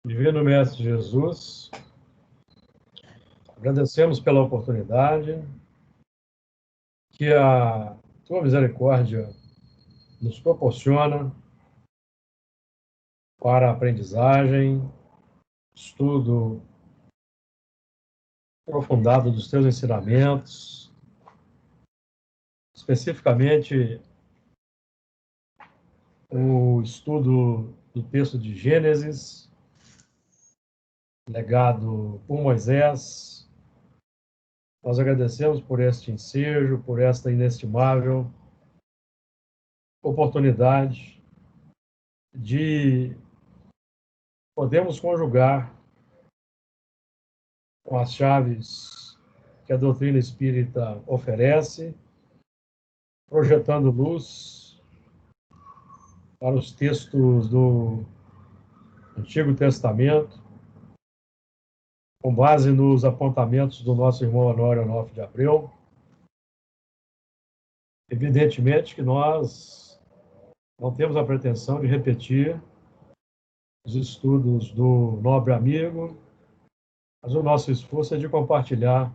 Divino Mestre Jesus, agradecemos pela oportunidade que a Tua misericórdia nos proporciona para a aprendizagem, estudo aprofundado dos Teus ensinamentos, especificamente o estudo do texto de Gênesis, legado por Moisés. Nós agradecemos por este ensejo, por esta inestimável oportunidade de podermos conjugar com as chaves que a doutrina espírita oferece, projetando luz para os textos do Antigo Testamento, com base nos apontamentos do nosso irmão Honório Onofre de Abreu. Evidentemente que nós não temos a pretensão de repetir os estudos do nobre amigo, mas o nosso esforço é de compartilhar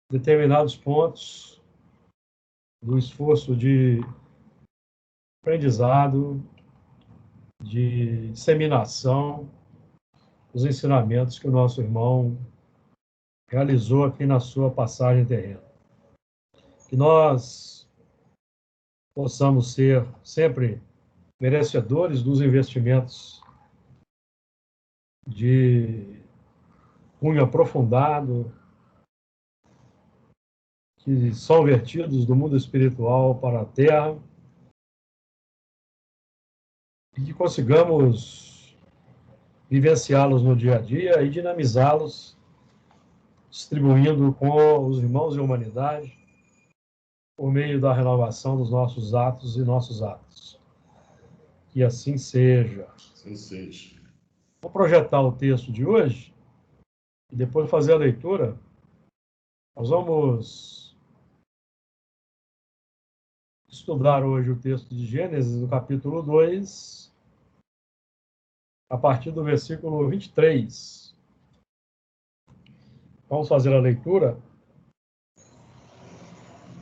determinados pontos do esforço de aprendizado, de disseminação dos ensinamentos que o nosso irmão realizou aqui na sua passagem terrena. Que nós possamos ser sempre merecedores dos investimentos de cunho aprofundado que são vertidos do mundo espiritual para a Terra e que consigamos vivenciá-los no dia a dia e dinamizá-los, distribuindo com os irmãos e a humanidade por meio da renovação dos nossos atos e nossos atos. Que assim seja. Assim seja. Vou projetar o texto de hoje e depois de fazer a leitura, nós vamos estudar hoje o texto de Gênesis, no capítulo 2, a partir do versículo 23. Vamos fazer a leitura.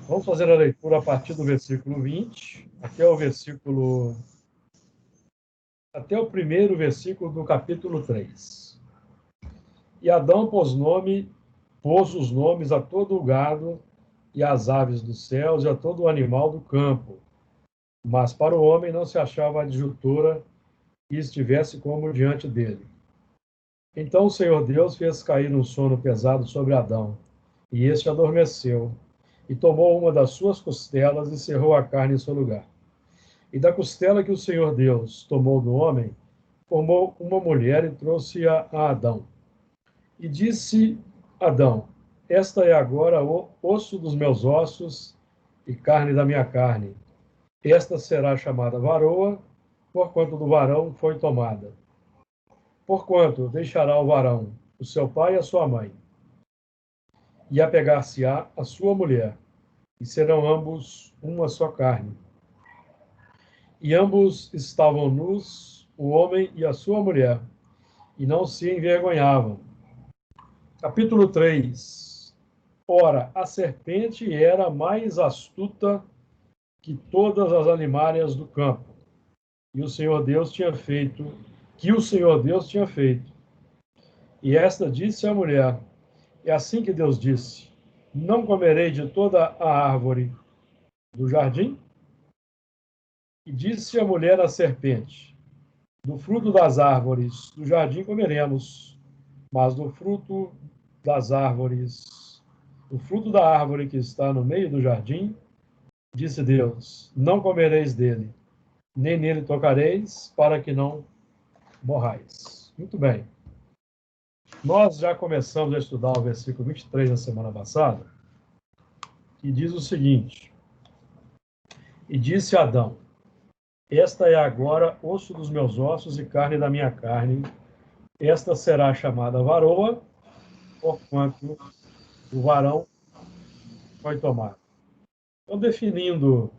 Vamos fazer a leitura a partir do versículo 20 até o primeiro versículo do capítulo 3. E Adão pôs os nomes a todo o gado e às aves dos céus e a todo o animal do campo. Mas para o homem não se achava adjutora que estivesse como diante dele. Então o Senhor Deus fez cair um sono pesado sobre Adão, e este adormeceu, e tomou uma das suas costelas e cerrou a carne em seu lugar. E da costela que o Senhor Deus tomou do homem, formou uma mulher e trouxe-a a Adão. E disse Adão: esta é agora o osso dos meus ossos e carne da minha carne. Esta será chamada varoa, porquanto do varão foi tomada. Porquanto deixará o varão o seu pai e a sua mãe, e apegar-se-á a sua mulher, e serão ambos uma só carne. E ambos estavam nus, o homem e a sua mulher, e não se envergonhavam. Capítulo 3. Ora, a serpente era mais astuta que todas as animárias do campo, que o Senhor Deus tinha feito. E esta disse à mulher: é assim que Deus disse: não comerei de toda a árvore do jardim? E disse a mulher à serpente: do fruto das árvores do jardim comeremos, mas do fruto da árvore que está no meio do jardim, disse Deus: não comereis dele, nem nele tocareis, para que não morrais. Muito bem. Nós já começamos a estudar o versículo 23 na semana passada, que diz o seguinte: e disse Adão: esta é agora osso dos meus ossos e carne da minha carne. Esta será chamada varoa, porquanto o varão foi tomado. Então, definindo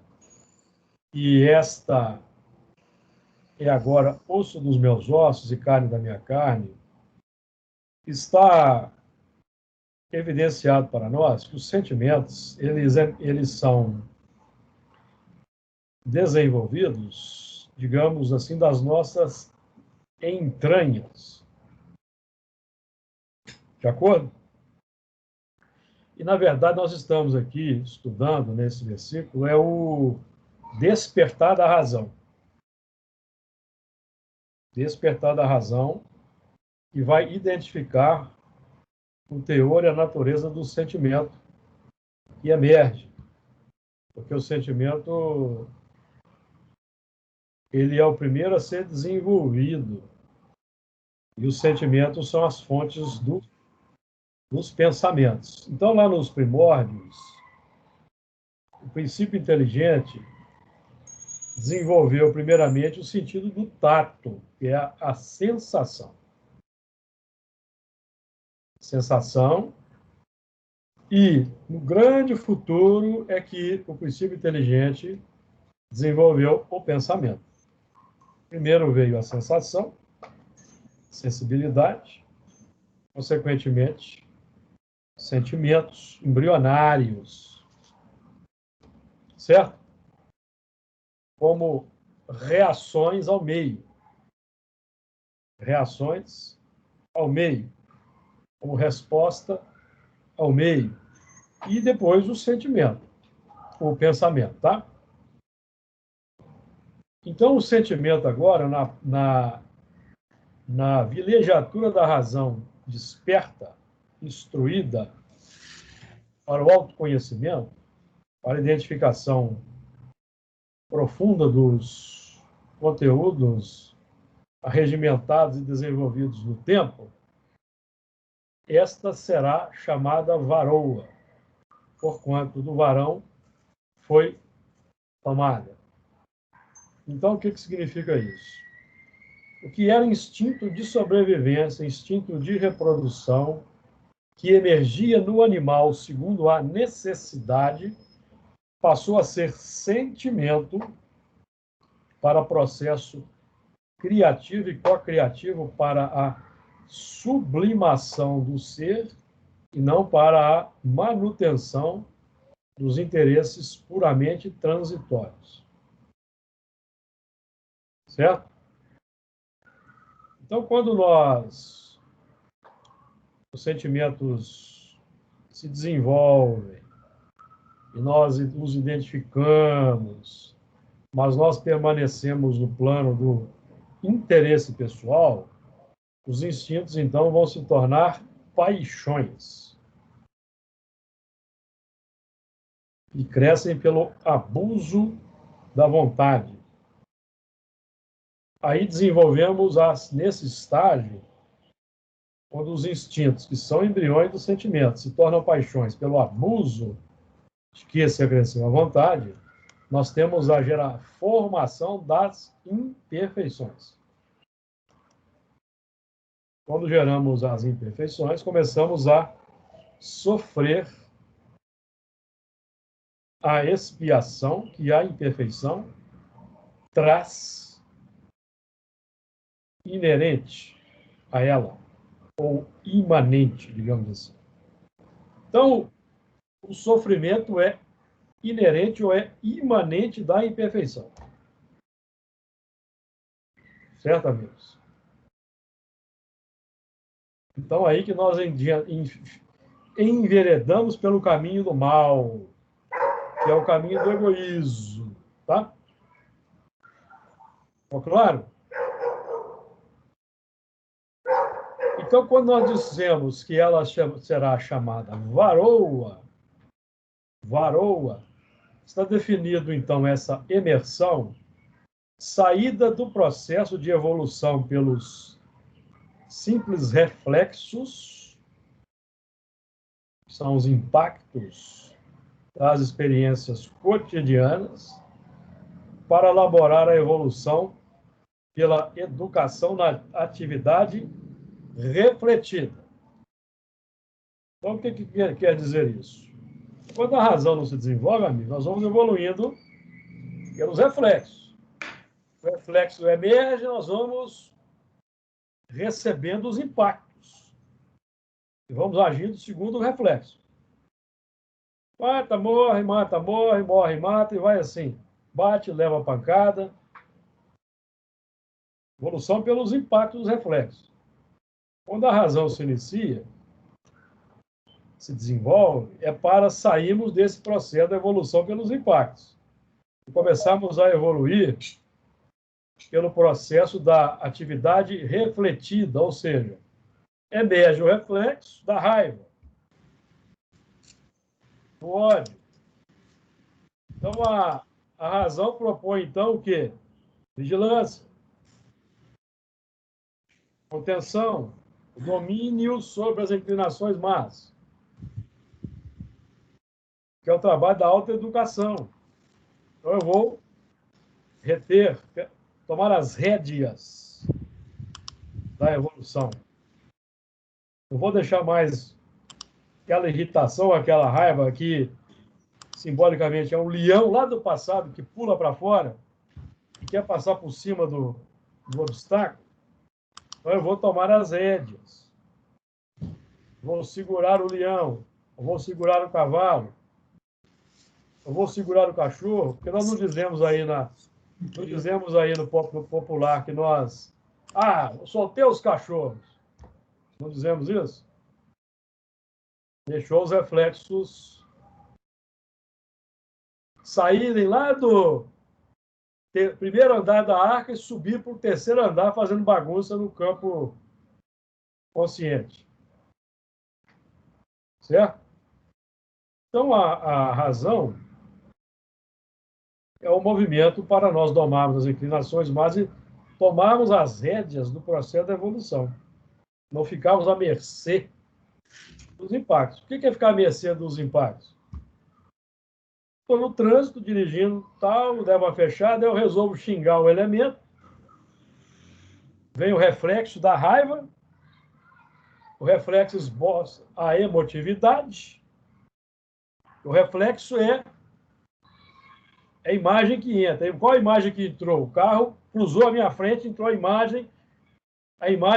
que esta é agora osso dos meus ossos e carne da minha carne, está evidenciado para nós que os sentimentos, eles são desenvolvidos, digamos assim, das nossas entranhas. De acordo? E, na verdade, nós estamos aqui estudando, nesse versículo, é o despertar da razão. Despertar da razão, que vai identificar o teor e a natureza do sentimento que emerge. Porque o sentimento, ele é o primeiro a ser desenvolvido. E os sentimentos são as fontes dos pensamentos. Então, lá nos primórdios, o princípio inteligente desenvolveu, primeiramente, o sentido do tato, que é a sensação. Sensação. E, no grande futuro, é que o princípio inteligente desenvolveu o pensamento. Primeiro veio a sensação, sensibilidade, consequentemente, sentimentos embrionários, certo? Como reações ao meio. Reações ao meio, como resposta ao meio. E depois o sentimento, o pensamento, tá? Então, o sentimento agora, na vilegiatura da razão desperta, instruída para o autoconhecimento, para a identificação profunda dos conteúdos arregimentados e desenvolvidos no tempo, esta será chamada varoa, porquanto do varão foi tomada. Então, o que significa isso? O que era instinto de sobrevivência, instinto de reprodução, que emergia no animal segundo a necessidade, passou a ser sentimento para processo criativo e co-criativo para a sublimação do ser e não para a manutenção dos interesses puramente transitórios. Certo? Então, quando os sentimentos se desenvolvem e nós os identificamos, mas nós permanecemos no plano do interesse pessoal, os instintos, então, vão se tornar paixões. E crescem pelo abuso da vontade. Aí desenvolvemos, nesse estágio, quando os instintos, que são embriões dos sentimentos, se tornam paixões pelo abuso de que se acresceu à vontade, nós temos a formação das imperfeições. Quando geramos as imperfeições, começamos a sofrer a expiação que a imperfeição traz inerente a ela, ou imanente, digamos assim. Então, o sofrimento é inerente ou é imanente da imperfeição. Certo, amigos? Então, aí que nós enveredamos pelo caminho do mal, que é o caminho do egoísmo, tá? Ficou claro? Então, quando nós dizemos que ela será chamada varoa, está definido, então, essa emersão, saída do processo de evolução pelos simples reflexos, que são os impactos das experiências cotidianas, para elaborar a evolução pela educação na atividade refletida. Então, o que quer dizer isso? Quando a razão não se desenvolve, amigo, nós vamos evoluindo pelos reflexos. O o reflexo emerge, nós vamos recebendo os impactos. E vamos agindo segundo o reflexo. Mata, morre, mata, morre, morre, mata, e vai assim. Bate, leva a pancada. Evolução pelos impactos dos reflexos. Quando a razão se inicia, se desenvolve, é para sairmos desse processo da evolução pelos impactos. E começarmos a evoluir pelo processo da atividade refletida, ou seja, emerge o reflexo da raiva, do ódio. Então, a razão propõe, então, o quê? Vigilância, contenção, domínio sobre as inclinações más, que é o trabalho da autoeducação. Então, eu vou reter, tomar as rédeas da evolução. Não vou deixar mais aquela irritação, aquela raiva que, simbolicamente, é um leão lá do passado que pula para fora e quer passar por cima do obstáculo. Então, eu vou tomar as rédeas. Vou segurar o leão, vou segurar o cavalo, eu vou segurar o cachorro, porque nós não dizemos aí no popular que nós, eu soltei os cachorros. Não dizemos isso? Deixou os reflexos saírem lá do primeiro andar da arca e subir para o terceiro andar fazendo bagunça no campo consciente. Certo? Então, a razão é o movimento para nós domarmos as inclinações más e tomarmos as rédeas do processo da evolução. Não ficarmos à mercê dos impactos. O que é ficar à mercê dos impactos? Estou no trânsito, dirigindo, tal, der uma fechada, eu resolvo xingar o elemento, vem o reflexo da raiva, o reflexo esboça a emotividade, o reflexo é a imagem que entra. Qual a imagem que entrou? O carro cruzou a minha frente, entrou a imagem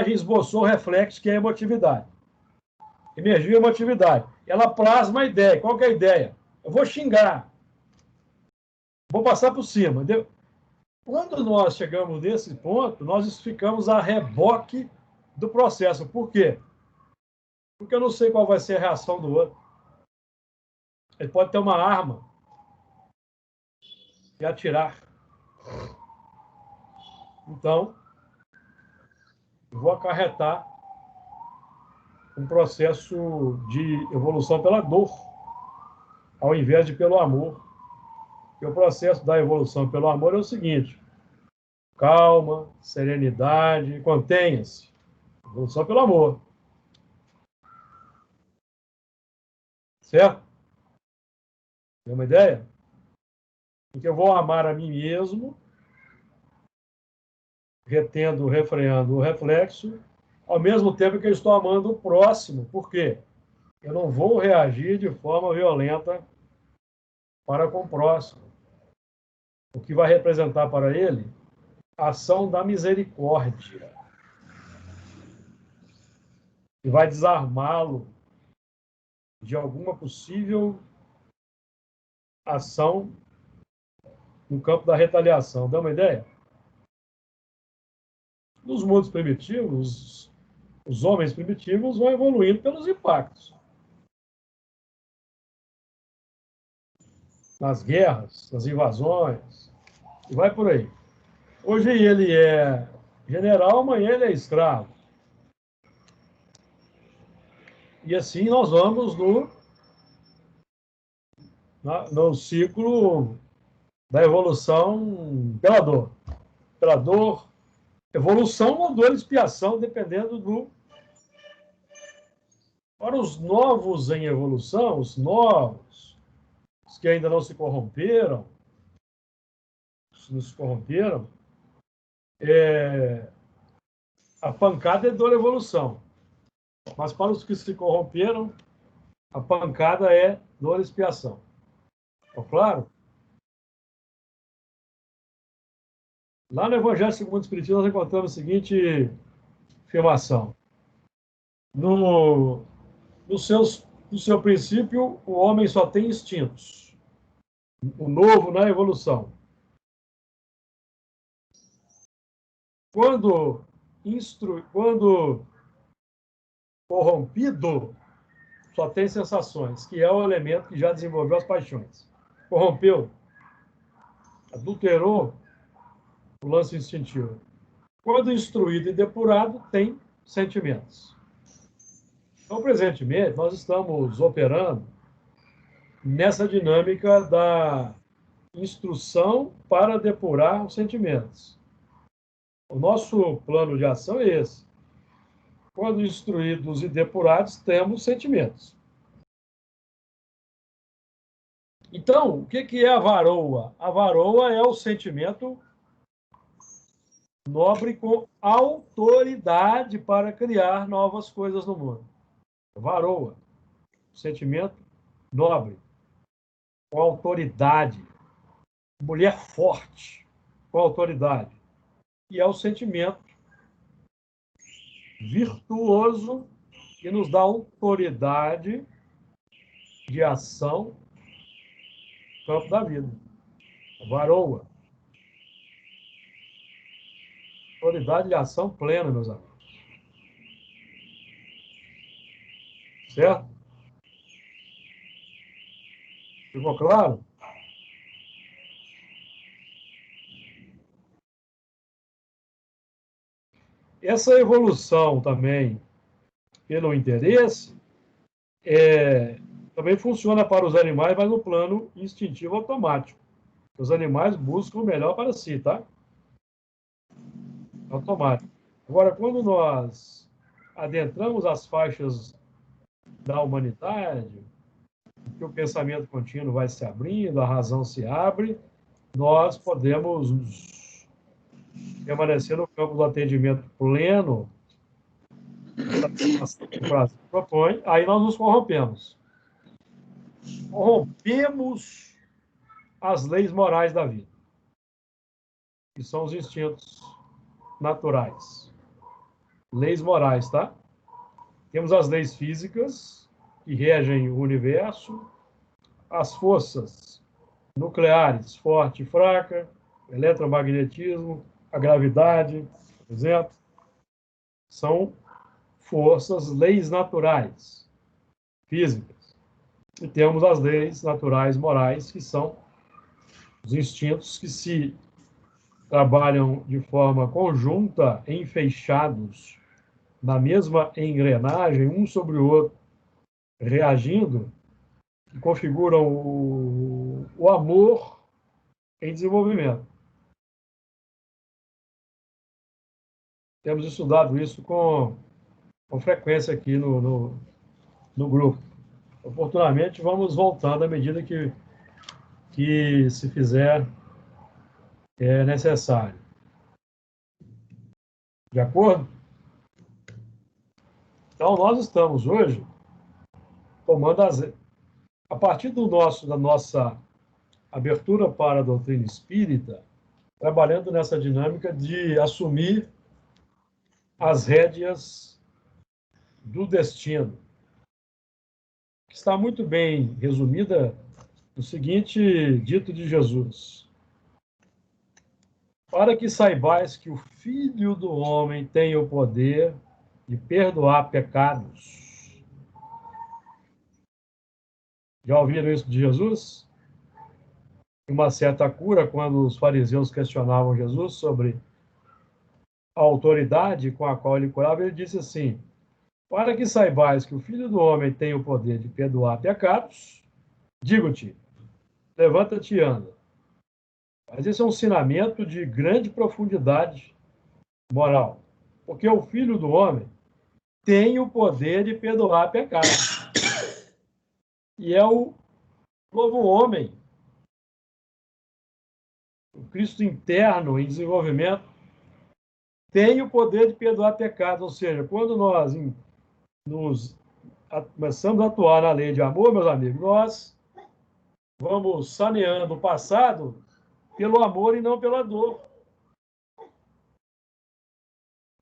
esboçou o reflexo, que é a emotividade. Emergiu a emotividade. Ela plasma a ideia. Qual que é a ideia? Eu vou xingar. Vou passar por cima. Entendeu? Quando nós chegamos nesse ponto, nós ficamos a reboque do processo. Por quê? Porque eu não sei qual vai ser a reação do outro. Ele pode ter uma arma e atirar. Então, eu vou acarretar um processo de evolução pela dor, ao invés de pelo amor. E o processo da evolução pelo amor é o seguinte: calma, serenidade, contenha-se. Evolução pelo amor. Certo? Tem uma ideia? Porque eu vou amar a mim mesmo, retendo, refreando o reflexo, ao mesmo tempo que eu estou amando o próximo. Por quê? Eu não vou reagir de forma violenta para com o próximo. O que vai representar para ele a ação da misericórdia. E vai desarmá-lo de alguma possível ação no campo da retaliação. Dá uma ideia? Nos mundos primitivos, os homens primitivos vão evoluindo pelos impactos. Nas guerras, nas invasões, e vai por aí. Hoje ele é general, amanhã ele é escravo. E assim nós vamos no ciclo da evolução pela dor. Pela dor, evolução ou dor e expiação, dependendo do... Para os novos em evolução, os novos, os que ainda não se corromperam, a pancada é dor e evolução. Mas para os que se corromperam, a pancada é dor e expiação. Está claro? Lá no Evangelho segundo o Espiritismo, nós encontramos a seguinte afirmação. No, no seu princípio, o homem só tem instintos. O novo na evolução. Quando corrompido, só tem sensações, que é o elemento que já desenvolveu as paixões. Corrompeu, adulterou o lance instintivo. Quando instruído e depurado, tem sentimentos. Então, presentemente, nós estamos operando nessa dinâmica da instrução para depurar os sentimentos. O nosso plano de ação é esse. Quando instruídos e depurados, temos sentimentos. Então, o que é a varoa? A varoa é o sentimento nobre com autoridade para criar novas coisas no mundo. Varoa, sentimento nobre, com autoridade. Mulher forte, com autoridade. E é o sentimento virtuoso que nos dá autoridade de ação no campo da vida. Varoa. Autoridade de ação plena, meus amigos. Certo? Ficou claro? Essa evolução também, pelo interesse, também funciona para os animais, mas no plano instintivo automático. Os animais buscam o melhor para si, tá? Automático. Agora, quando nós adentramos as faixas da humanidade, que o pensamento contínuo vai se abrindo, a razão se abre, nós podemos permanecer no campo do atendimento pleno que o Brasil propõe, aí nós nos corrompemos. Corrompemos as leis morais da vida, que são os instintos naturais. Leis morais, tá? Temos as leis físicas, que regem o universo, as forças nucleares, forte e fraca, eletromagnetismo, a gravidade, por exemplo, são forças, leis naturais, físicas. E temos as leis naturais morais, que são os instintos que se trabalham de forma conjunta, enfeixados na mesma engrenagem, um sobre o outro, reagindo, que configuram o amor em desenvolvimento. Temos estudado isso com frequência aqui no grupo. Oportunamente, vamos voltando à medida que se fizer necessário. De acordo? Então, nós estamos hoje tomando a partir da nossa abertura para a doutrina espírita, trabalhando nessa dinâmica de assumir as rédeas do destino, que está muito bem resumida no seguinte dito de Jesus: para que saibais que o Filho do Homem tem o poder de perdoar pecados. Já ouviram isso de Jesus? Uma certa cura, quando os fariseus questionavam Jesus sobre a autoridade com a qual ele curava, ele disse assim: para que saibais que o Filho do Homem tem o poder de perdoar pecados, digo-te, levanta-te e anda. Mas esse é um ensinamento de grande profundidade moral, porque o Filho do Homem tem o poder de perdoar pecados. E é o novo homem, o Cristo interno em desenvolvimento, tem o poder de perdoar pecados. Ou seja, quando nós começamos a atuar na lei de amor, meus amigos, nós vamos saneando o passado pelo amor e não pela dor.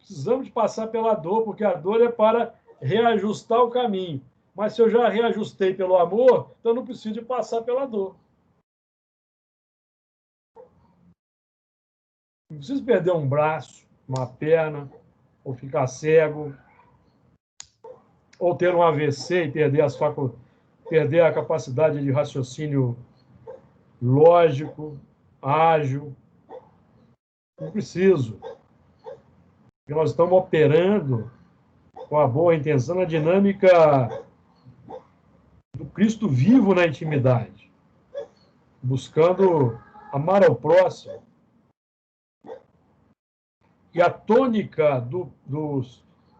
precisamos de passar pela dor, porque a dor é para reajustar o caminho. Mas se eu já reajustei pelo amor, então não preciso de passar pela dor. Não preciso perder um braço, uma perna, ou ficar cego, ou ter um AVC e perder a capacidade de raciocínio lógico, ágil. Não preciso. Porque nós estamos operando com a boa intenção na dinâmica do Cristo vivo na intimidade, buscando amar ao próximo. E a tônica do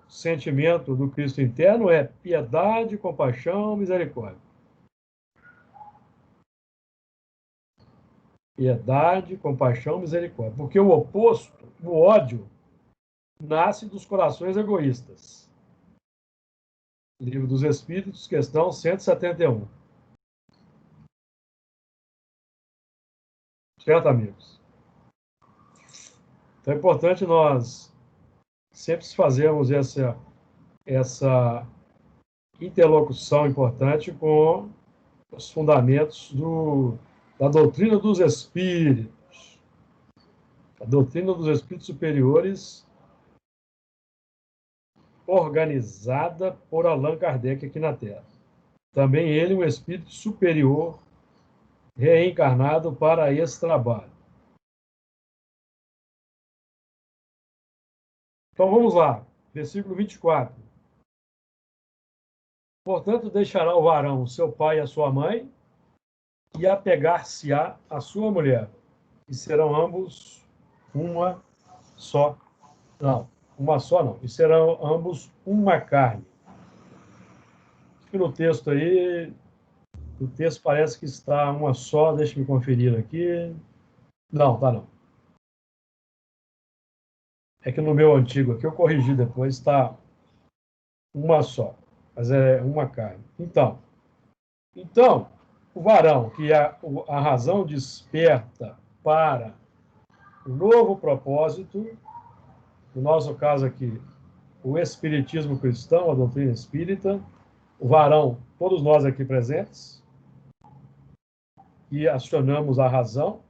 sentimento do Cristo interno é piedade, compaixão, misericórdia. Piedade, compaixão, misericórdia. Porque o oposto, o ódio, nasce dos corações egoístas. Livro dos Espíritos, questão 171. Certo, amigos? Então é importante nós sempre fazermos essa interlocução importante com os fundamentos da doutrina dos espíritos. A doutrina dos espíritos superiores, organizada por Allan Kardec aqui na Terra. Também ele, um espírito superior, reencarnado para esse trabalho. Então vamos lá, versículo 24. Portanto, deixará o varão seu pai e a sua mãe, e apegar-se-á a sua mulher, e serão ambos uma só. Não, uma só não, e serão ambos uma carne. Acho que no texto aí, o texto parece que está uma só, deixa eu conferir aqui. Não, tá não. É que no meu antigo aqui, eu corrigi depois, está uma só, mas é uma carne. Então o varão, que a razão desperta para o novo propósito, no nosso caso aqui, o espiritismo cristão, a doutrina espírita, o varão, todos nós aqui presentes, e acionamos a razão,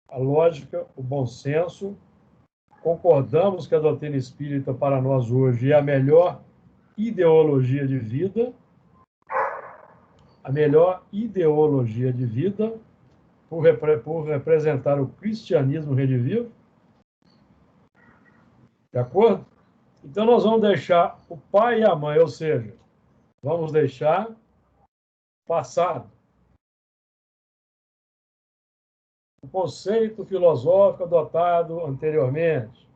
a lógica, o bom senso, concordamos que a doutrina espírita para nós hoje é a melhor ideologia de vida, por representar o cristianismo redivivo. De acordo? Então, nós vamos deixar o pai e a mãe, ou seja, vamos deixar passado. O conceito filosófico adotado anteriormente,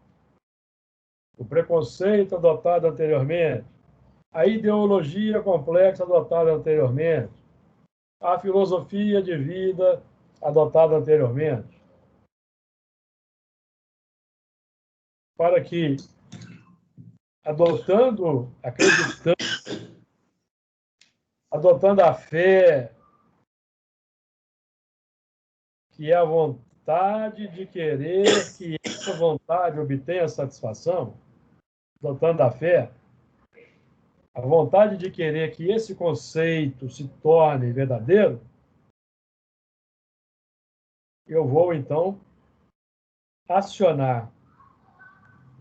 o preconceito adotado anteriormente, a ideologia complexa adotada anteriormente, a filosofia de vida adotada anteriormente, para que, adotando a fé, que é a vontade de querer que essa vontade obtenha satisfação, adotando a fé, a vontade de querer que esse conceito se torne verdadeiro, eu vou, então, acionar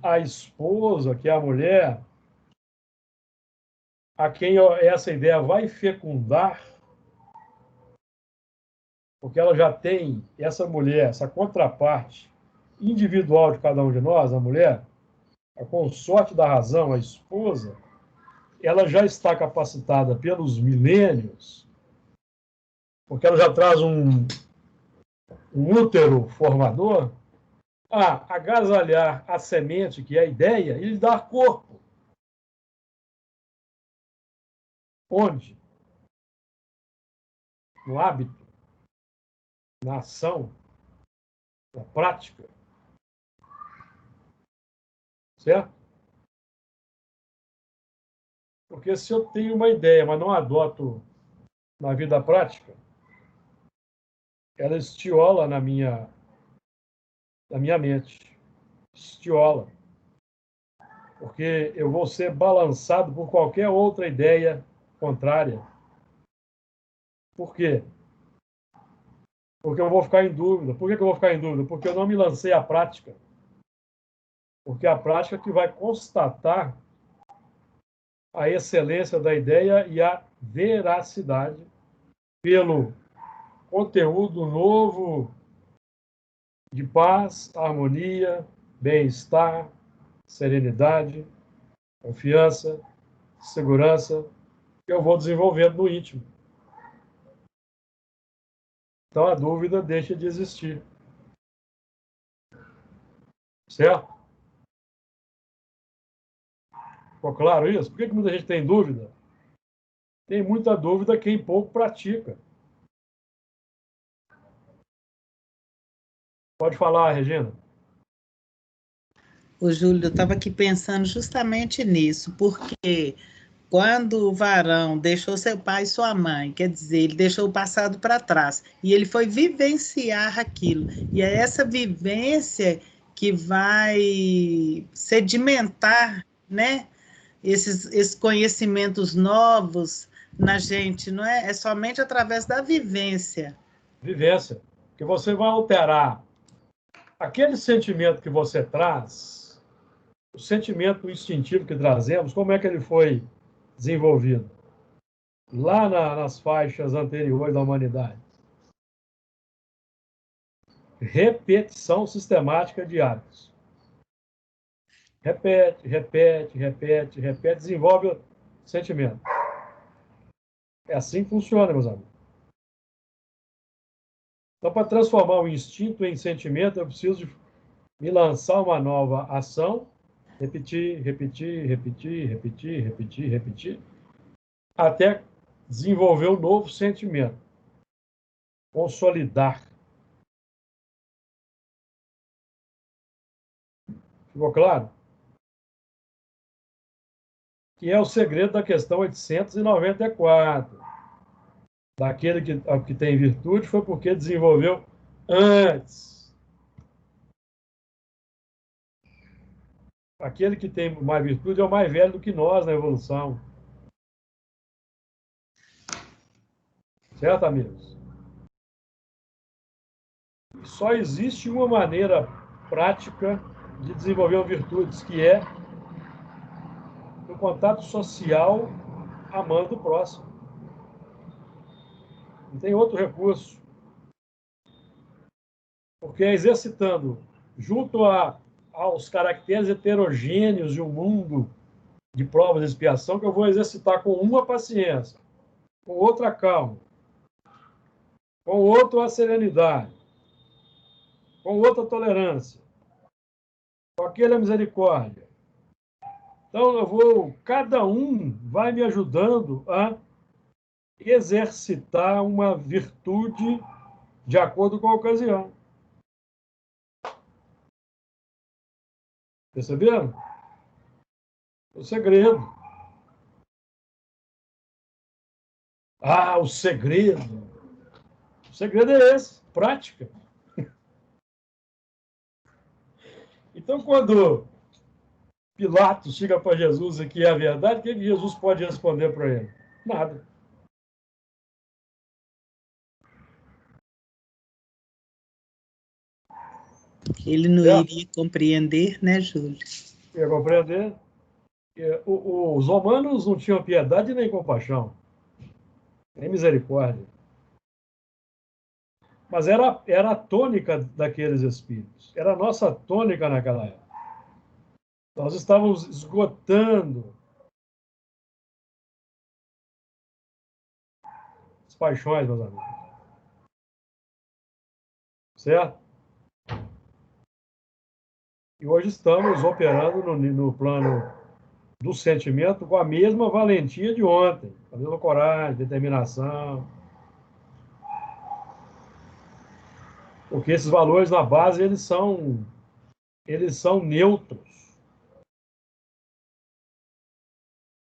a esposa, que é a mulher, a quem essa ideia vai fecundar, porque ela já tem, essa mulher, essa contraparte individual de cada um de nós, a mulher, a consorte da razão, a esposa, ela já está capacitada pelos milênios, porque ela já traz um útero formador, a agasalhar a semente, que é a ideia, e lhe dar corpo. Onde? No hábito, na ação, na prática. Certo? Porque se eu tenho uma ideia, mas não adoto na vida prática, ela estiola na minha mente. Estiola. porque eu vou ser balançado por qualquer outra ideia contrária. Por quê? Porque eu vou ficar em dúvida. Por que eu vou ficar em dúvida? Porque eu não me lancei à prática. Porque é a prática que vai constatar a excelência da ideia e a veracidade pelo conteúdo novo de paz, harmonia, bem-estar, serenidade, confiança, segurança, que eu vou desenvolvendo no íntimo. Então a dúvida deixa de existir. Certo? Ficou claro isso? Por que muita gente tem dúvida? Tem muita dúvida quem pouco pratica. Pode falar, Regina. Ô, Júlio, eu estava aqui pensando justamente nisso, porque quando o varão deixou seu pai e sua mãe, quer dizer, ele deixou o passado para trás, e ele foi vivenciar aquilo. E é essa vivência que vai sedimentar, né, esses conhecimentos novos na gente, não é? É somente através da vivência. Vivência. Que você vai alterar aquele sentimento que você traz, o sentimento instintivo que trazemos, como é que ele foi desenvolvido? Lá nas faixas anteriores da humanidade. Repetição sistemática de hábitos. Repete, repete, repete, repete, desenvolve o sentimento. É assim que funciona, meus amigos. Então, para transformar o instinto em sentimento, eu preciso de me lançar uma nova ação, repetir, repetir, repetir, repetir, repetir, repetir, até desenvolver um novo sentimento, consolidar. Ficou claro? Que é o segredo da questão 894. Daquele que tem virtude foi porque desenvolveu antes. Aquele que tem mais virtude é o mais velho do que nós na evolução. Certo, amigos? Só existe uma maneira prática de desenvolver virtudes, que é o contato social amando o próximo. Não tem outro recurso. Porque é exercitando, junto aos caracteres heterogêneos de um mundo de provas de expiação, que eu vou exercitar com uma paciência, com outra calma, com outro a serenidade, com outra tolerância, com aquele a misericórdia. Então, cada um vai me ajudando a exercitar uma virtude de acordo com a ocasião. Perceberam? O segredo. Ah, o segredo. O segredo é esse, prática. Então, quando Pilatos chega para Jesus e que é a verdade, o que Jesus pode responder para ele? Nada. Ele não Certo? iria compreender, né, Júlio? Quer compreender? Os romanos não tinham piedade nem compaixão, nem misericórdia. Mas era a tônica daqueles espíritos. Era a nossa tônica naquela época. Nós estávamos esgotando as paixões, meus amigos. Certo? E hoje estamos operando no plano do sentimento com a mesma valentia de ontem, a mesma coragem, determinação. Porque esses valores na base, eles são neutros.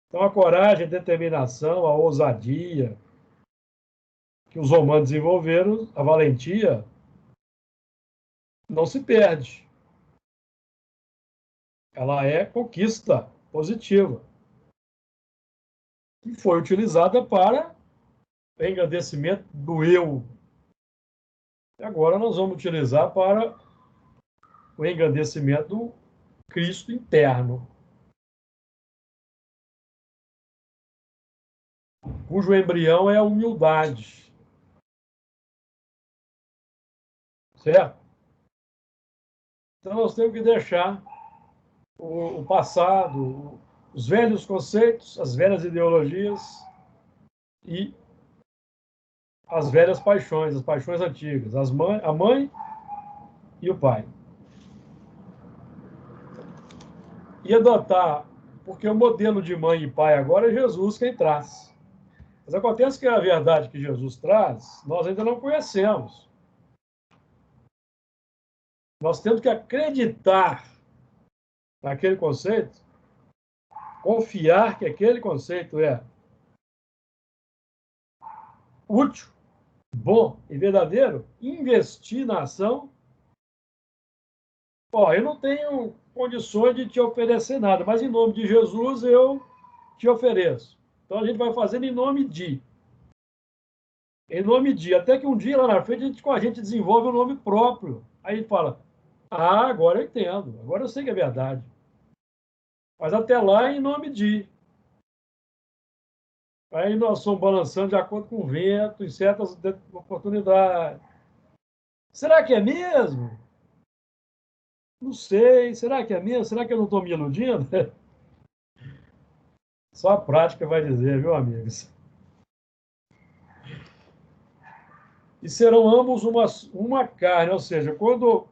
Então, a coragem, a determinação, a ousadia que os romanos desenvolveram, a valentia, não se perde. ela é conquista positiva, que foi utilizada para o engrandecimento do eu. E agora nós vamos utilizar para o engrandecimento do Cristo interno, cujo embrião é a humildade. Certo? Então nós temos que deixar o passado, os velhos conceitos, as velhas ideologias e as velhas paixões, as paixões antigas, a mãe e o pai. E adotar, porque o modelo de mãe e pai agora é Jesus quem traz. Mas acontece que a verdade que Jesus traz, nós ainda não conhecemos. Nós temos que acreditar naquele conceito, confiar que aquele conceito é útil, bom e verdadeiro, investir na ação. Eu não tenho condições de te oferecer nada, mas em nome de Jesus eu te ofereço. Então a gente vai fazendo em nome de. Em nome de. Até que um dia lá na frente a gente desenvolve um nome próprio. Aí a gente fala, agora eu entendo, agora eu sei que é verdade. Mas até lá em nome de. Aí nós somos balançando de acordo com o vento, em certas oportunidades. Será que é mesmo? Não sei. Será que é mesmo? Será que eu não estou me iludindo? Só a prática vai dizer, viu, amigos? E serão ambos uma carne, ou seja, quando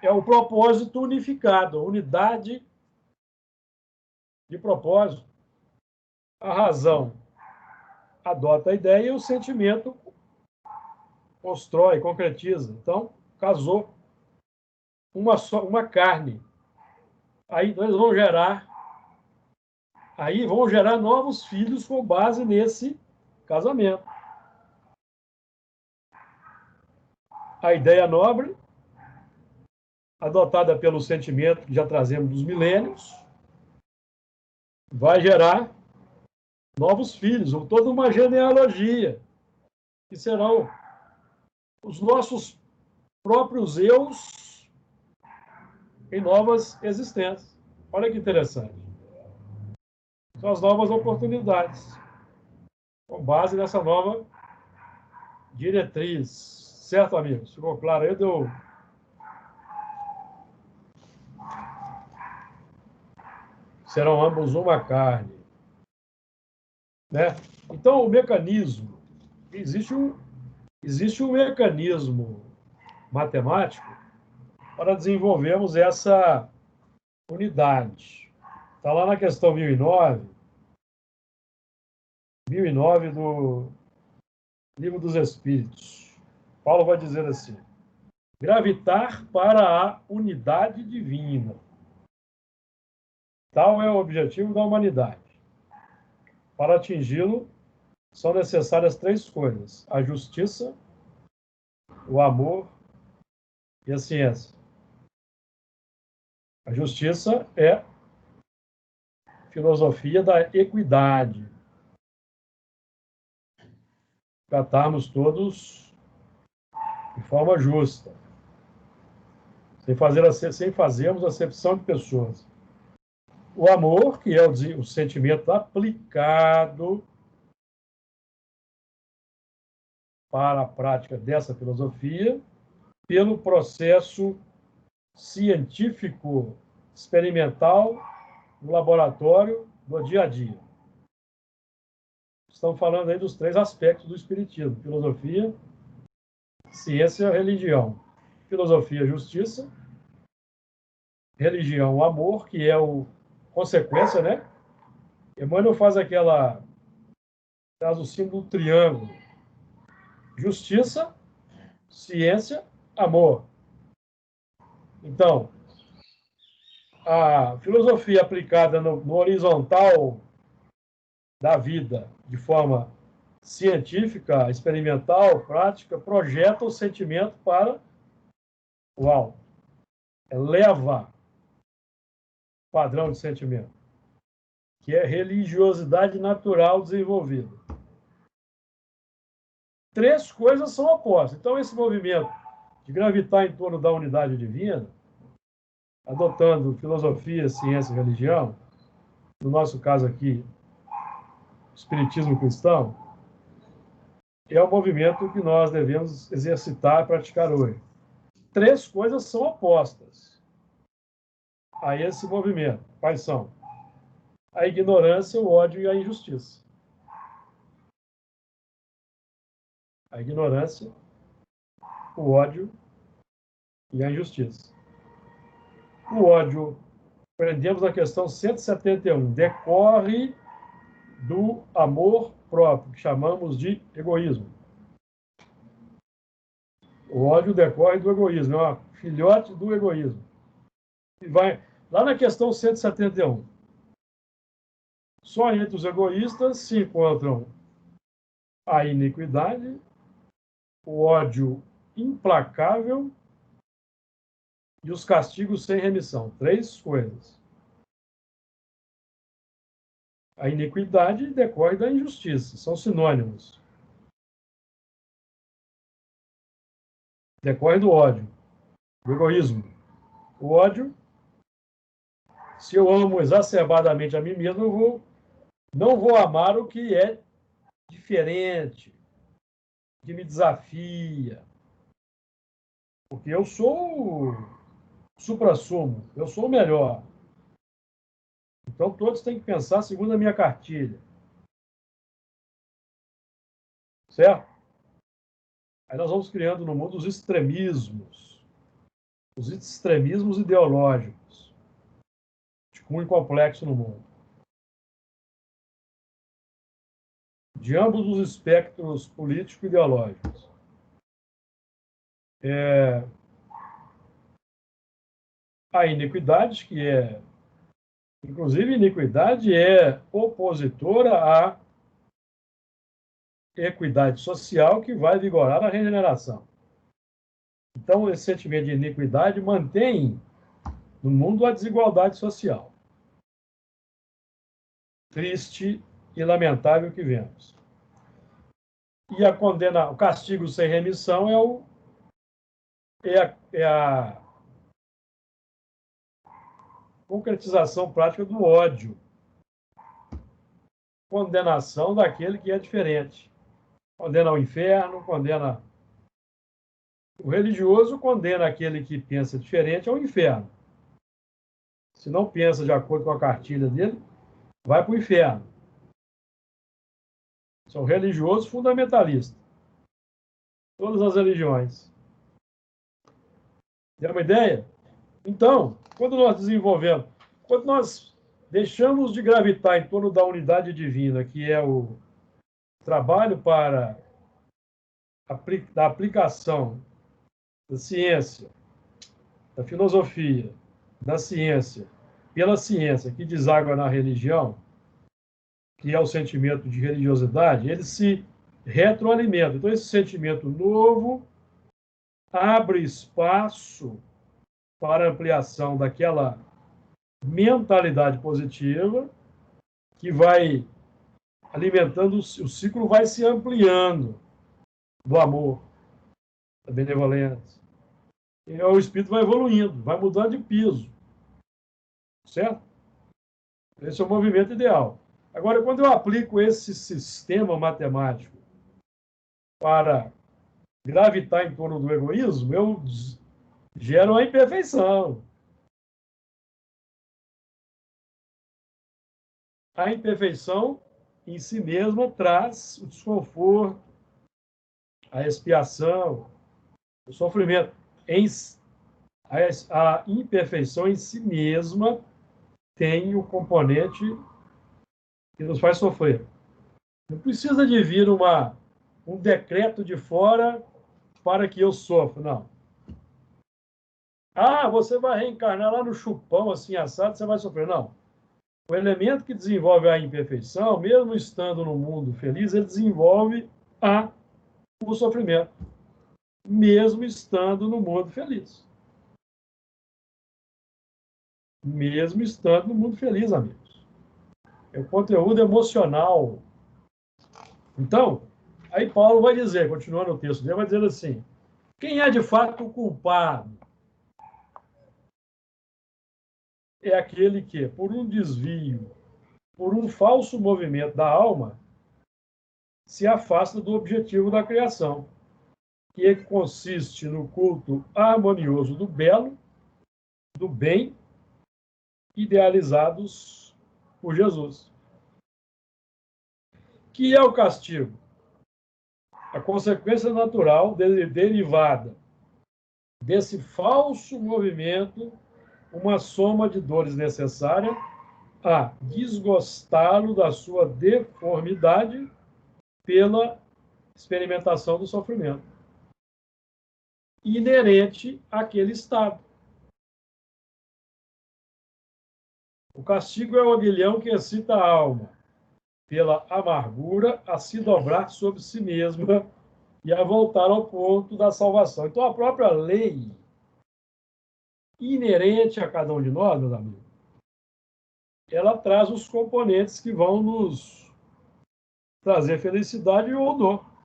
é o propósito unificado, unidade de propósito. A razão adota a ideia e o sentimento constrói, concretiza. Então, casou uma carne. Aí vão gerar novos filhos com base nesse casamento. A ideia nobre, adotada pelo sentimento que já trazemos dos milênios, vai gerar novos filhos, ou toda uma genealogia, que serão os nossos próprios eus em novas existências. Olha que interessante. São as novas oportunidades, com base nessa nova diretriz. Certo, amigos? Ficou claro aí? Serão ambos uma carne. Né? Então, o mecanismo, existe um mecanismo matemático para desenvolvermos essa unidade. Está lá na questão 1009 do Livro dos Espíritos. Paulo vai dizer assim: gravitar para a unidade divina. Tal é o objetivo da humanidade. Para atingi-lo, são necessárias 3 coisas: a justiça, o amor e a ciência. A justiça é a filosofia da equidade. Tratarmos todos de forma justa, sem fazermos acepção de pessoas. O amor, que é o sentimento aplicado para a prática dessa filosofia, pelo processo científico, experimental, no laboratório, no dia a dia. Estamos falando aí dos 3 aspectos do espiritismo: filosofia, ciência, religião. Filosofia, justiça. Religião, amor, que é o consequência, né? Emmanuel traz o símbolo do triângulo: justiça, ciência, amor. Então, a filosofia aplicada no horizontal da vida, de forma científica, experimental, prática, projeta o sentimento para o alto. Leva padrão de sentimento, que é religiosidade natural desenvolvida. Três coisas são opostas. Então, esse movimento de gravitar em torno da unidade divina, adotando filosofia, ciência e religião, no nosso caso aqui, espiritismo cristão, é o movimento que nós devemos exercitar e praticar hoje. Três coisas são opostas a esse movimento. Quais são? A ignorância, o ódio e a injustiça. A ignorância, o ódio e a injustiça. O ódio, aprendemos na questão 171, decorre do amor próprio, que chamamos de egoísmo. O ódio decorre do egoísmo, é uma filhote do egoísmo. E vai lá na questão 171. Só entre os egoístas se encontram a iniquidade, o ódio implacável e os castigos sem remissão. Três coisas. A iniquidade decorre da injustiça, são sinônimos. Decorre do ódio, do egoísmo. O ódio, se eu amo exacerbadamente a mim mesmo, eu não vou amar o que é diferente, que me desafia. Porque eu sou o suprassumo, eu sou o melhor. Então, todos têm que pensar segundo a minha cartilha. Certo? Aí nós vamos criando no mundo os extremismos ideológicos, de cunho complexo no mundo. De ambos os espectros político-ideológicos. A iniquidade, que é, inclusive, iniquidade é opositora à equidade social que vai vigorar a regeneração. Então, esse sentimento de iniquidade mantém no mundo a desigualdade social. Triste e lamentável que vemos. E a condena, o castigo sem remissão é a concretização prática do ódio. Condenação daquele que é diferente. Condena ao inferno, condena... O religioso condena aquele que pensa diferente ao inferno. Se não pensa de acordo com a cartilha dele, vai para o inferno. São religiosos fundamentalistas. Todas as religiões. Tem uma ideia? Então, quando nós deixamos de gravitar em torno da unidade divina, que é o trabalho para a aplicação da ciência, da filosofia, da ciência, pela ciência, que deságua na religião, que é o sentimento de religiosidade, ele se retroalimenta. Então, esse sentimento novo abre espaço para ampliação daquela mentalidade positiva que vai alimentando, o ciclo vai se ampliando do amor, da benevolência. E o espírito vai evoluindo, vai mudando de piso. Certo? Esse é o movimento ideal. Agora, quando eu aplico esse sistema matemático para gravitar em torno do egoísmo, eu gero a imperfeição. A imperfeição em si mesma traz o desconforto, a expiação, o sofrimento. A imperfeição em si mesma tem o componente que nos faz sofrer. Não precisa de vir um decreto de fora para que eu sofra, não. Ah, você vai reencarnar lá no chupão, assim, assado, você vai sofrer. Não. O elemento que desenvolve a imperfeição, mesmo estando no mundo feliz, ele desenvolve o sofrimento, mesmo estando no mundo feliz. mesmo estando no mundo feliz, amigos. É o conteúdo emocional. Então, aí Paulo vai dizer, continuando o texto dele, vai dizer assim, quem é de fato o culpado? É aquele que, por um desvio, por um falso movimento da alma, se afasta do objetivo da criação, que consiste no culto harmonioso do belo, do bem, idealizados por Jesus. Que é o castigo? A consequência natural derivada desse falso movimento, uma soma de dores necessária a desgostá-lo da sua deformidade pela experimentação do sofrimento inerente àquele estado. O castigo é o aguilhão que excita a alma pela amargura a se dobrar sobre si mesma e a voltar ao ponto da salvação. Então, a própria lei inerente a cada um de nós, meus amigos, ela traz os componentes que vão nos trazer felicidade ou dor.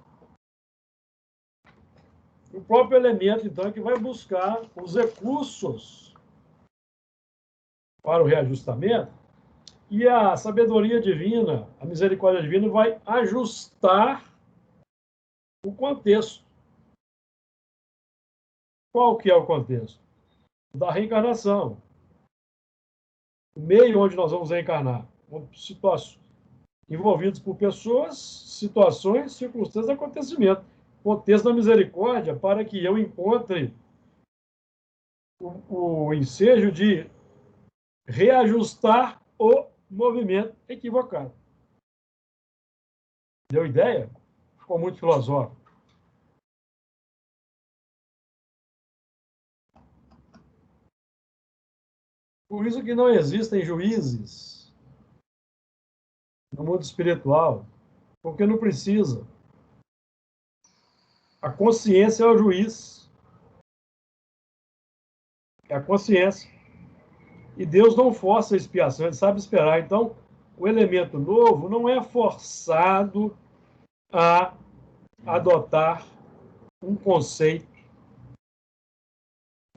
O próprio elemento, então, é que vai buscar os recursos para o reajustamento e a sabedoria divina, a misericórdia divina, vai ajustar o contexto. Qual que é o contexto? Da reencarnação. O meio onde nós vamos reencarnar. Situações envolvidos por pessoas, situações, circunstâncias, acontecimentos. Contexto da misericórdia para que eu encontre o ensejo de reajustar o movimento equivocado. Deu ideia? Ficou muito filosófico. Por isso que não existem juízes no mundo espiritual, porque não precisa. A consciência é o juiz. É a consciência. E Deus não força a expiação, ele sabe esperar. Então, o elemento novo não é forçado a adotar um conceito,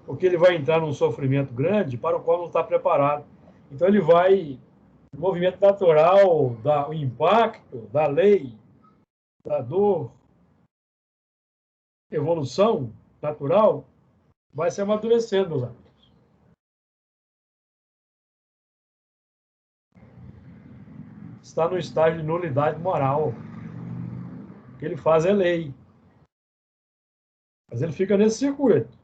porque ele vai entrar num sofrimento grande para o qual não está preparado. Então, ele vai, o movimento natural, o impacto da lei, da dor, evolução natural, vai se amadurecendo, meus amigos. Está no estágio de nulidade moral. O que ele faz é lei. Mas ele fica nesse circuito.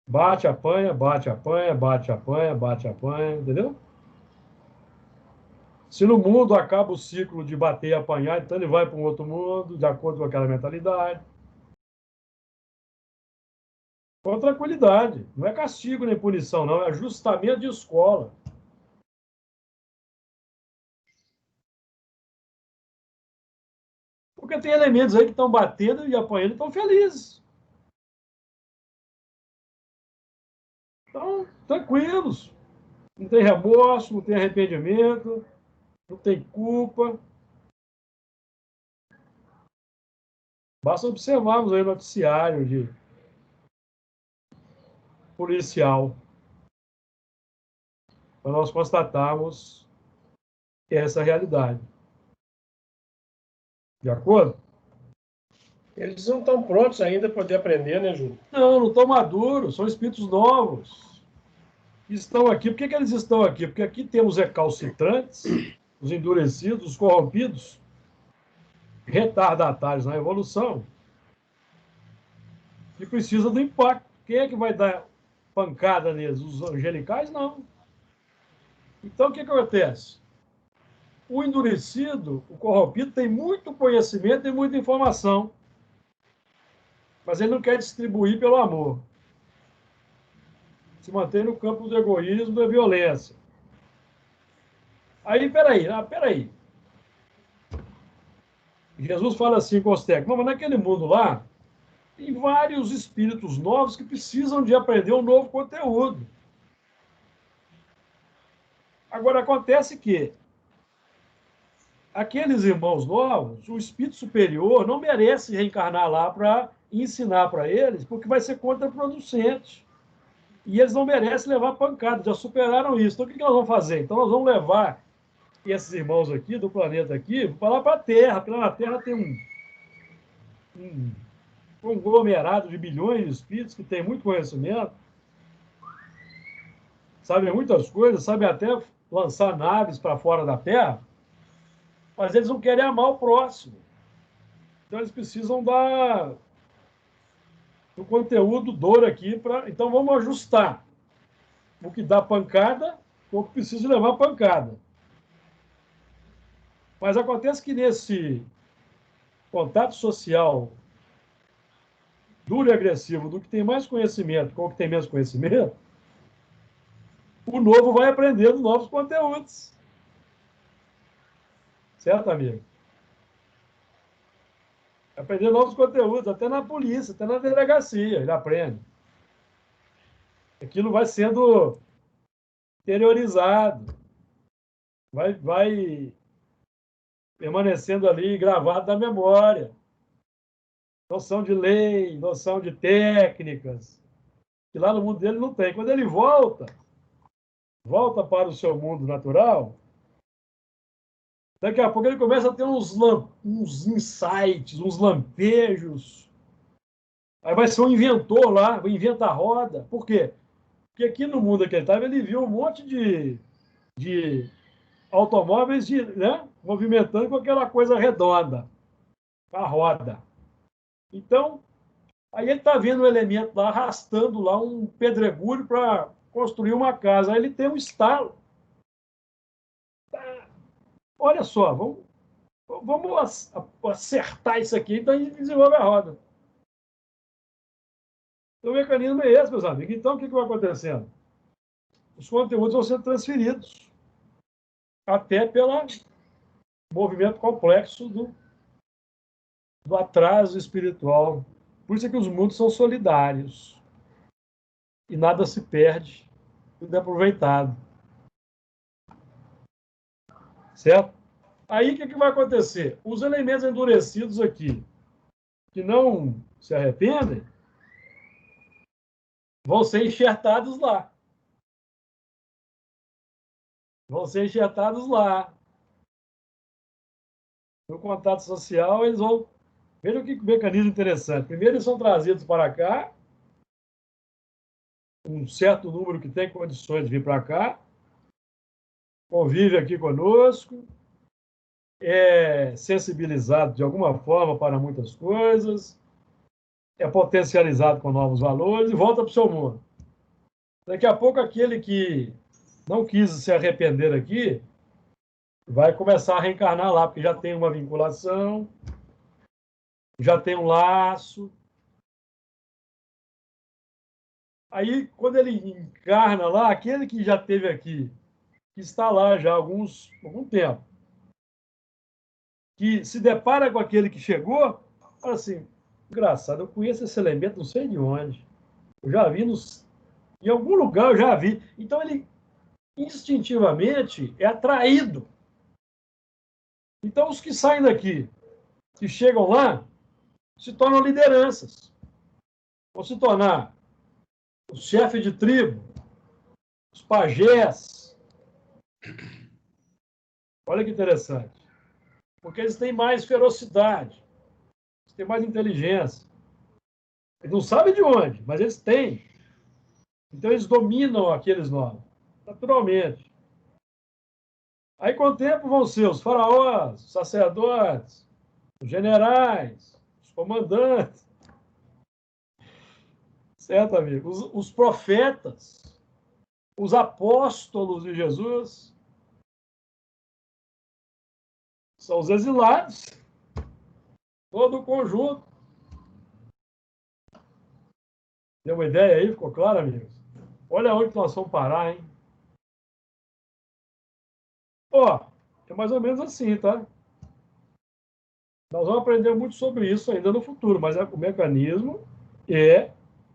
Bate, apanha, bate, apanha, bate, apanha, bate, apanha, entendeu? Se no mundo acaba o ciclo de bater e apanhar, então ele vai para um outro mundo, de acordo com aquela mentalidade. Com tranquilidade. Não é castigo nem punição, não. É ajustamento de escola. Porque tem elementos aí que estão batendo e apanhando e estão felizes. Então, tranquilos. Não tem remorso, não tem arrependimento, não tem culpa. Basta observarmos aí o noticiário de policial para nós constatarmos essa realidade. De acordo? Eles não estão prontos ainda para poder aprender, né, Júlio? Não, não estão maduros, são espíritos novos. Estão aqui. Por que eles estão aqui? Porque aqui temos recalcitrantes, os endurecidos, os corrompidos, retardatários na evolução, que precisa do impacto. Quem é que vai dar pancada neles? Os angelicais? Não. Então, o que acontece? O endurecido, o corrompido, tem muito conhecimento e muita informação, mas ele não quer distribuir pelo amor. Se mantém no campo do egoísmo, da violência. Aí, peraí. Jesus fala assim com os técnicos, mas naquele mundo lá, tem vários espíritos novos que precisam de aprender um novo conteúdo. Agora, acontece que aqueles irmãos novos, o espírito superior não merece reencarnar lá para ensinar para eles, porque vai ser contraproducente. E eles não merecem levar pancada, já superaram isso. Então, o que nós vamos fazer? Então, nós vamos levar esses irmãos aqui, do planeta aqui, para lá para a Terra, porque lá na Terra tem um conglomerado de bilhões de espíritos que tem muito conhecimento, sabem muitas coisas, sabem até lançar naves para fora da Terra, mas eles não querem amar o próximo. Então, eles precisam do conteúdo duro aqui. Então, vamos ajustar o que dá pancada com o que precisa levar pancada. Mas acontece que nesse contato social duro e agressivo do que tem mais conhecimento com o que tem menos conhecimento, o novo vai aprendendo novos conteúdos. Certo, amigo? Aprender novos conteúdos, até na polícia, até na delegacia, ele aprende. Aquilo vai sendo interiorizado, vai permanecendo ali gravado na memória. Noção de lei, noção de técnicas, que lá no mundo dele não tem. Quando ele volta para o seu mundo natural, daqui a pouco ele começa a ter uns insights, uns lampejos. Aí vai ser um inventor lá, vai inventar a roda. Por quê? Porque aqui no mundo que ele estava, ele viu um monte de automóveis né, movimentando com aquela coisa redonda, a roda. Então, aí ele está vendo um elemento lá, arrastando lá um pedregulho para construir uma casa. Aí ele tem um estalo. Olha só, vamos acertar isso aqui, então a gente desenvolve a roda. Então, o mecanismo é esse, meus amigos. Então, o que vai acontecendo? Os conteúdos vão sendo transferidos, até pelo movimento complexo do atraso espiritual. Por isso é que os mundos são solidários. E nada se perde, tudo é aproveitado. Certo? Aí, o que vai acontecer? Os elementos endurecidos aqui, que não se arrependem, vão ser enxertados lá. Vão ser enxertados lá. No contato social, eles vão... Veja que mecanismo interessante. Primeiro, eles são trazidos para cá, um certo número que tem condições de vir para cá, convive aqui conosco, é sensibilizado de alguma forma para muitas coisas, é potencializado com novos valores e volta para o seu mundo. Daqui a pouco, aquele que não quis se arrepender aqui vai começar a reencarnar lá, porque já tem uma vinculação, já tem um laço. Aí, quando ele encarna lá, aquele que já esteve aqui, que está lá já há algum tempo, que se depara com aquele que chegou, fala assim, engraçado, eu conheço esse elemento, não sei de onde. Eu já vi em algum lugar, eu já vi. Então, ele instintivamente é atraído. Então, os que saem daqui, que chegam lá, se tornam lideranças. Vão se tornar os chefes de tribo, os pajés. Olha que interessante. Porque eles têm mais ferocidade, eles têm mais inteligência. Eles não sabem de onde, mas eles têm. Então, eles dominam aqueles novos, naturalmente. Aí, com o tempo, vão ser os faraós, os sacerdotes, os generais, os comandantes. Certo, amigo? Os profetas, os apóstolos de Jesus, são os exilados, todo o conjunto. Deu uma ideia aí? Ficou claro, amigos? Olha onde nós vamos parar, hein? Ó, é mais ou menos assim, tá? Nós vamos aprender muito sobre isso ainda no futuro, mas o mecanismo é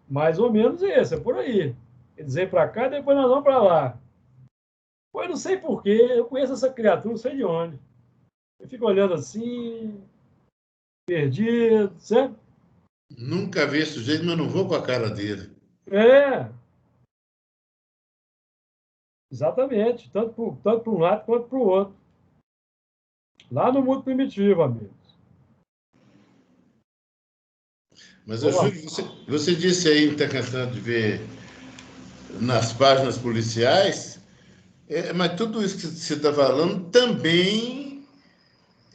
mais ou menos esse, é por aí. Eles vêm para cá, depois nós vamos para lá. Pô, eu não sei por quê, eu conheço essa criatura, não sei de onde. Eu fico olhando assim, perdido, certo? Nunca vi esse sujeito, mas não vou com a cara dele. É, exatamente. Tanto para um lado quanto para o outro. Lá no mundo primitivo, amigos. Mas, Vamos lá. Júlio, você disse aí que está cansado de ver nas páginas policiais, mas tudo isso que você está falando também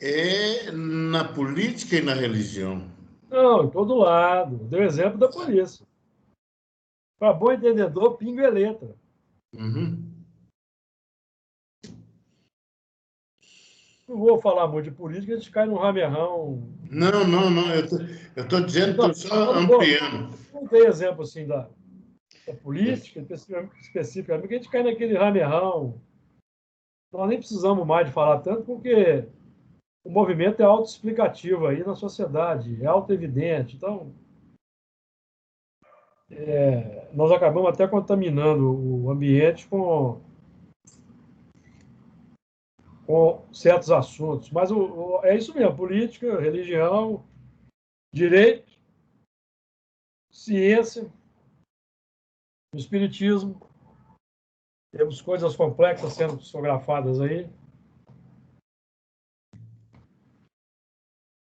é na política e na religião. Não, em todo lado. Deu exemplo da polícia. Para bom entendedor, pingo é letra. Uhum. Não vou falar muito de política, a gente cai num ramerrão. Não, não, não. Eu estou dizendo, Não, estou só não vou. ampliando. Não tem exemplo assim da política, especificamente, a gente cai naquele ramerrão. Nós nem precisamos mais de falar tanto, porque o movimento é autoexplicativo aí na sociedade, é autoevidente. Então, nós acabamos até contaminando o ambiente com certos assuntos. Mas é isso mesmo: política, religião, direito, ciência, espiritismo. Temos coisas complexas sendo psicografadas aí.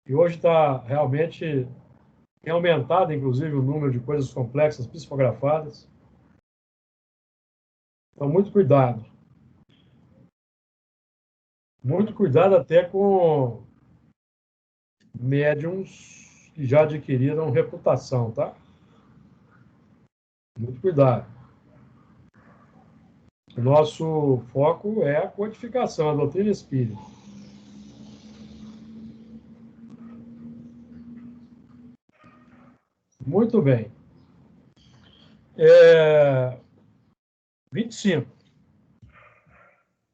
E hoje está realmente tem aumentado, inclusive, o número de coisas complexas psicografadas. Então, muito cuidado. Muito cuidado até com médiums que já adquiriram reputação, tá? Muito cuidado. O nosso foco é a codificação, a doutrina espírita. Muito bem. 25.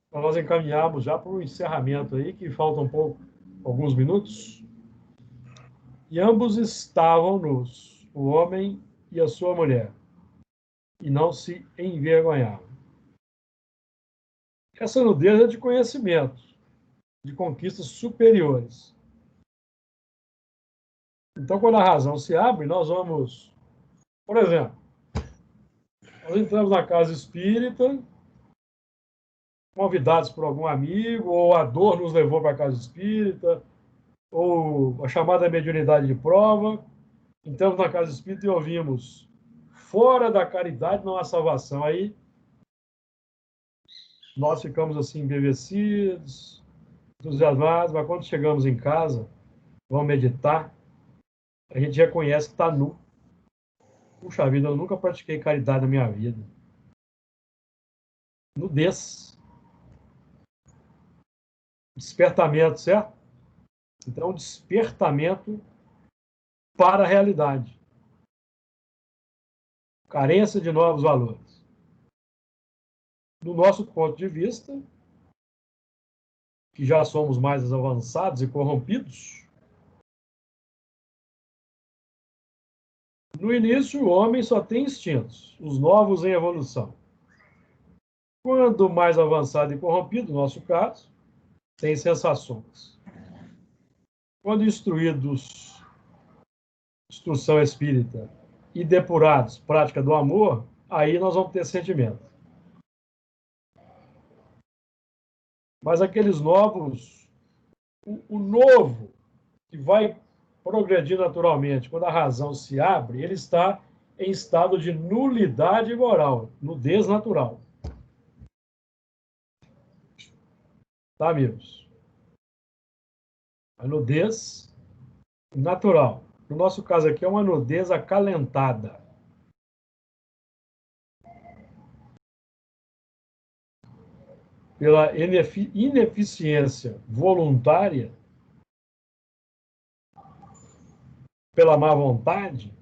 Então, nós encaminhamos já para o encerramento aí, que faltam alguns minutos. E ambos estavam nus, o homem e a sua mulher, e não se envergonhavam. Essa nudez é de conhecimento, de conquistas superiores. Então, quando a razão se abre, nós vamos, por exemplo, nós entramos na casa espírita, convidados por algum amigo, ou a dor nos levou para a casa espírita, ou a chamada mediunidade de prova. Entramos na casa espírita e ouvimos: fora da caridade não há salvação. Aí nós ficamos assim, embevecidos, entusiasmados, mas quando chegamos em casa, vamos meditar, a gente reconhece que está nu. Puxa vida, eu nunca pratiquei caridade na minha vida. Nudez. Despertamento, certo? Então, despertamento para a realidade. Carência de novos valores. Do nosso ponto de vista, que já somos mais avançados e corrompidos, no início o homem só tem instintos, os novos em evolução. Quando mais avançado e corrompido, no nosso caso, tem sensações. Quando instruídos, instrução espírita, e depurados, prática do amor, aí nós vamos ter sentimento. Mas aqueles novos, o novo, que vai progredir naturalmente, quando a razão se abre, ele está em estado de nulidade moral, nudez natural. Tá, amigos? A nudez natural. No nosso caso aqui é uma nudez acalentada. Pela ineficiência voluntária, pela má vontade,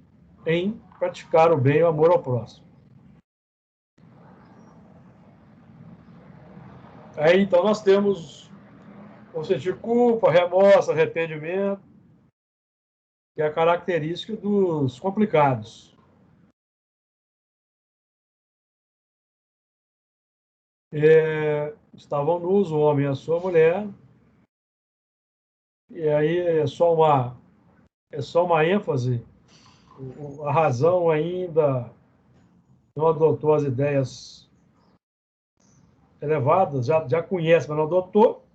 em praticar o bem e o amor ao próximo. Aí, então, nós temos o sentir culpa, remorso, arrependimento, que é a característica dos complicados. estavam nus, o homem e a sua mulher, e aí é só uma ênfase, a razão ainda não adotou as ideias elevadas, já conhece, mas não adotou,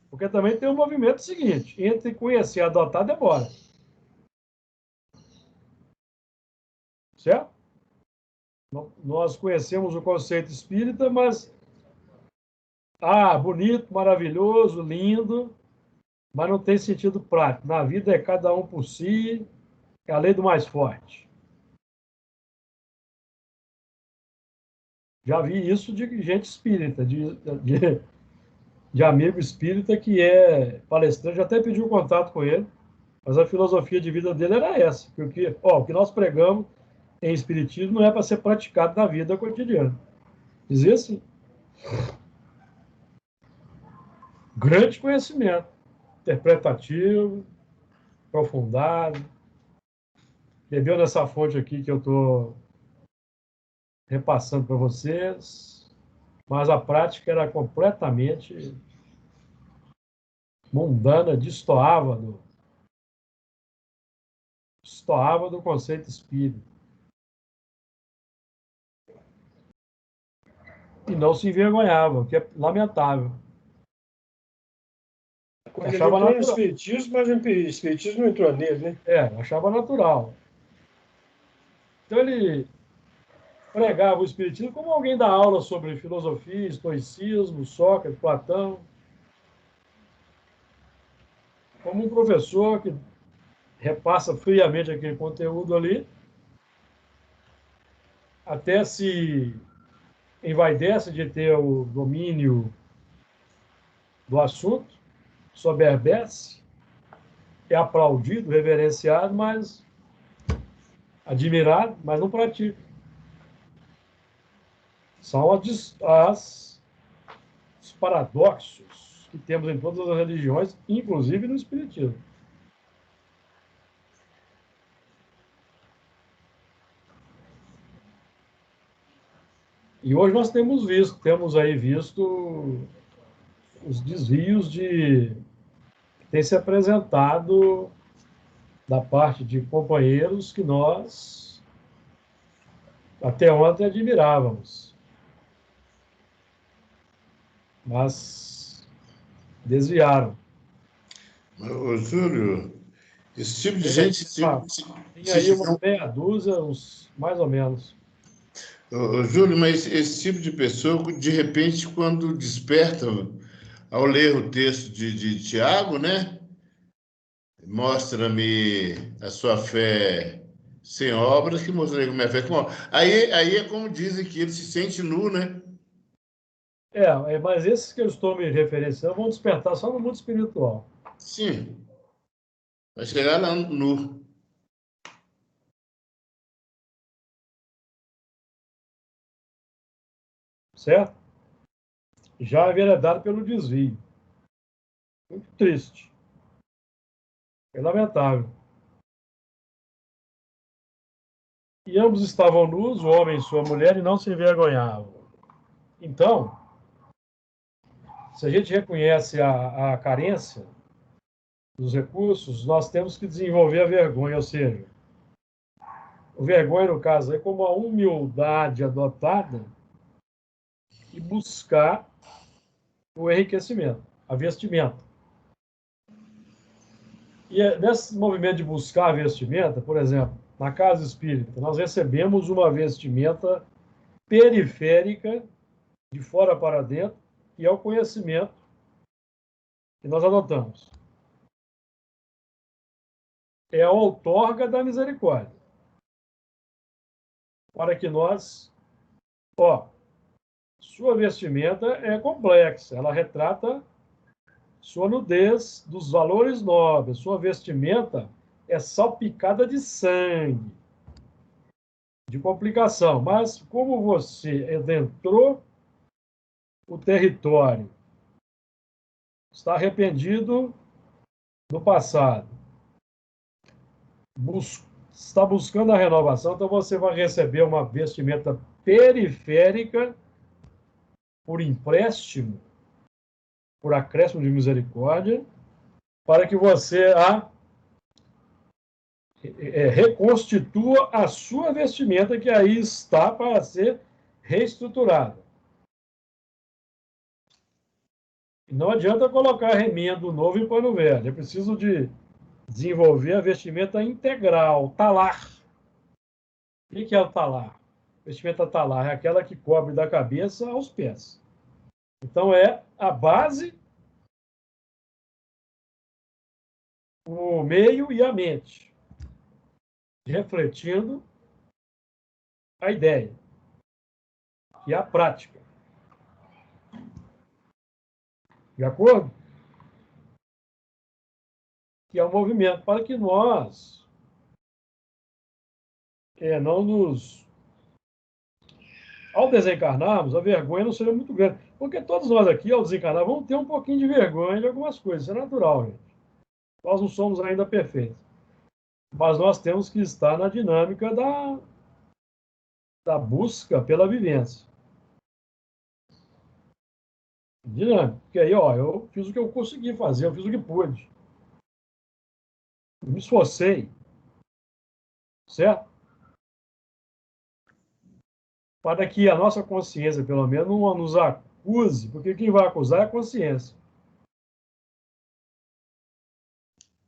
porque também tem um movimento seguinte, entre conhecer e adotar demora. Certo? Nós conhecemos o conceito espírita, mas bonito, maravilhoso, lindo, mas não tem sentido prático. Na vida é cada um por si, é a lei do mais forte. Já vi isso de gente espírita, de amigo espírita que é palestrante, já até pedi um contato com ele, mas a filosofia de vida dele era essa, porque o que nós pregamos em espiritismo não é para ser praticado na vida cotidiana. Dizia assim. Grande conhecimento, interpretativo, aprofundado. Bebeu nessa fonte aqui que eu estou repassando para vocês, mas a prática era completamente mundana, destoava do conceito espírita. E não se envergonhava, o que é lamentável. Ele entrou no espiritismo, mas o espiritismo não entrou nele, né? Achava natural. Então ele pregava o espiritismo como alguém dá aula sobre filosofia, estoicismo, Sócrates, Platão, como um professor que repassa friamente aquele conteúdo ali, até se envaidece de ter o domínio do assunto, soberbece, é aplaudido, reverenciado, mas admirado, mas não pratica. São os paradoxos que temos em todas as religiões, inclusive no espiritismo. E hoje nós temos visto os desvios que têm se apresentado da parte de companheiros que nós até ontem admirávamos. Mas desviaram. Ô, Júlio, esse tipo de gente... Tem aí uma meia dúzia, mais ou menos. Ô, Júlio, mas esse tipo de pessoa, de repente, quando desperta, ao ler o texto de Tiago, né? Mostra-me a sua fé sem obras, que mostrarei como é a fé com obras. Aí é como dizem que ele se sente nu, né? Mas esses que eu estou me referenciando vão despertar só no mundo espiritual. Sim. Vai chegar lá nu. Certo? Já enveredado pelo desvio. Muito triste. É lamentável. E ambos estavam nus, o homem e sua mulher, e não se envergonhavam. Então, se a gente reconhece a carência dos recursos, nós temos que desenvolver a vergonha, ou seja, a vergonha, no caso, é como a humildade adotada e buscar o enriquecimento, a vestimenta. E nesse movimento de buscar a vestimenta, por exemplo, na casa espírita, nós recebemos uma vestimenta periférica, de fora para dentro, e é o conhecimento que nós adotamos. É a outorga da misericórdia. Para que nós... sua vestimenta é complexa, ela retrata sua nudez dos valores nobres, sua vestimenta é salpicada de sangue, de complicação. Mas como você adentrou o território, está arrependido do passado, está buscando a renovação, então você vai receber uma vestimenta periférica por empréstimo, por acréscimo de misericórdia, para que você reconstitua a sua vestimenta, que aí está para ser reestruturada. Não adianta colocar remendo novo em pano velho. É preciso de desenvolver a vestimenta integral, talar. O que é o talar? Vestimenta talar é aquela que cobre da cabeça aos pés. Então, é a base, o meio e a mente, refletindo a ideia e a prática. De acordo? Que é o movimento para que nós não nos... Ao desencarnarmos, a vergonha não seja muito grande. Porque todos nós aqui, ao desencarnar, vamos ter um pouquinho de vergonha de algumas coisas. Isso é natural, gente. Nós não somos ainda perfeitos. Mas nós temos que estar na dinâmica da busca pela vivência. Dinâmica. Porque aí, eu fiz o que eu consegui fazer, eu fiz o que pude. Eu me esforcei. Certo? Para que a nossa consciência, pelo menos, não nos acuse, porque quem vai acusar é a consciência.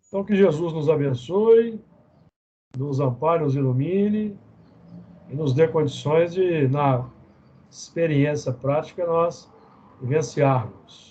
Então, que Jesus nos abençoe, nos ampare, nos ilumine e nos dê condições de, na experiência prática, nós vivenciarmos.